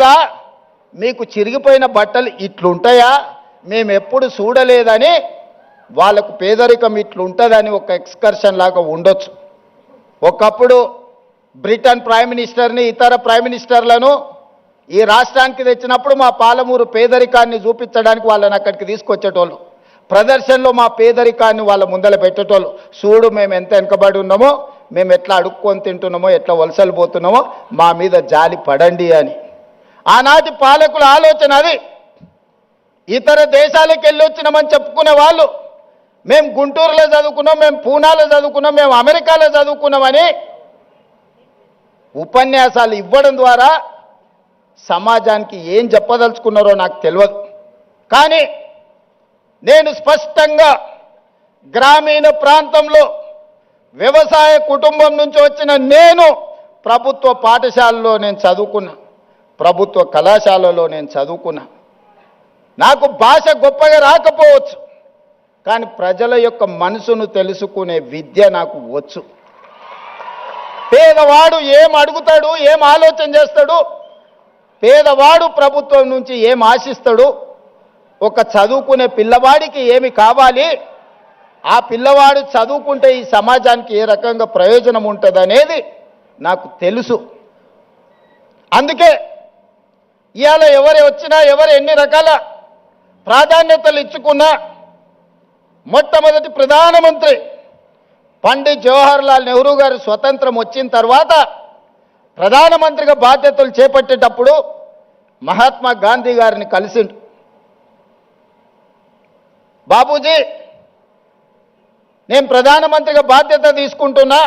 ఉన్నదా, మీకు చిరిగిపోయిన బట్టలు ఇట్లుంటాయా, మేము ఎప్పుడు చూడలేదని వాళ్ళకు పేదరికం ఇట్లుంటుందని ఒక ఎక్స్కర్షన్ లాగా ఉండొచ్చు. ఒకప్పుడు బ్రిటన్ ప్రైమ్ మినిస్టర్ని, ఇతర ప్రైమ్ మినిస్టర్లను ఈ రాష్ట్రానికి తెచ్చినప్పుడు మా పాలమూరు పేదరికాన్ని చూపించడానికి వాళ్ళని అక్కడికి తీసుకొచ్చేటోళ్ళు. ప్రదర్శనలో మా పేదరికాన్ని వాళ్ళ ముందర పెట్టేటోళ్ళు. చూడు మేము ఎంత వెనుకబడి ఉన్నామో, మేము ఎట్లా అడుక్కొని తింటున్నామో, ఎట్లా వలసలు పోతున్నామో, మా మీద జాలి పడండి అని. ఆనాటి పాలకుల ఆలోచన అది. ఇతర దేశాలకు వెళ్ళి వచ్చినామని చెప్పుకునే వాళ్ళు మేము గుంటూరులో చదువుకున్నాం, మేము పూనాలో చదువుకున్నాం, మేము అమెరికాలో చదువుకున్నామని ఉపన్యాసాలు ఇవ్వడం ద్వారా సమాజానికి ఏం చెప్పదలుచుకున్నారో నాకు తెలియదు. కానీ నేను స్పష్టంగా గ్రామీణ ప్రాంతంలో వ్యవసాయ కుటుంబం నుంచి వచ్చిన నేను ప్రభుత్వ పాఠశాలలో నేను చదువుకున్నా, ప్రభుత్వ కళాశాలలో నేను చదువుకున్నా. నాకు భాష గొప్పగా రాకపోవచ్చు, కానీ ప్రజల యొక్క మనసును తెలుసుకునే విద్య నాకు వచ్చు. పేదవాడు ఏం అడుగుతాడు, ఏం ఆలోచన చేస్తాడు, పేదవాడు ప్రభుత్వం నుంచి ఏం ఆశిస్తాడు, ఒక చదువుకునే పిల్లవాడికి ఏమి కావాలి, ఆ పిల్లవాడు చదువుకుంటే ఈ సమాజానికి ఏ రకంగా ప్రయోజనం ఉంటుంది అనేది నాకు తెలుసు. అందుకే ఇవాళ ఎవరు వచ్చినా, ఎవరు ఎన్ని రకాల ప్రాధాన్యతలు ఇచ్చుకున్నా, మొట్టమొదటి ప్రధానమంత్రి పండిత్ జవహర్లాల్ నెహ్రూ గారు స్వతంత్రం వచ్చిన తర్వాత ప్రధానమంత్రిగా బాధ్యతలు చేపట్టేటప్పుడు మహాత్మా గాంధీ గారిని కలిసిండు. బాబూజీ, నేను ప్రధానమంత్రిగా బాధ్యత తీసుకుంటున్నా,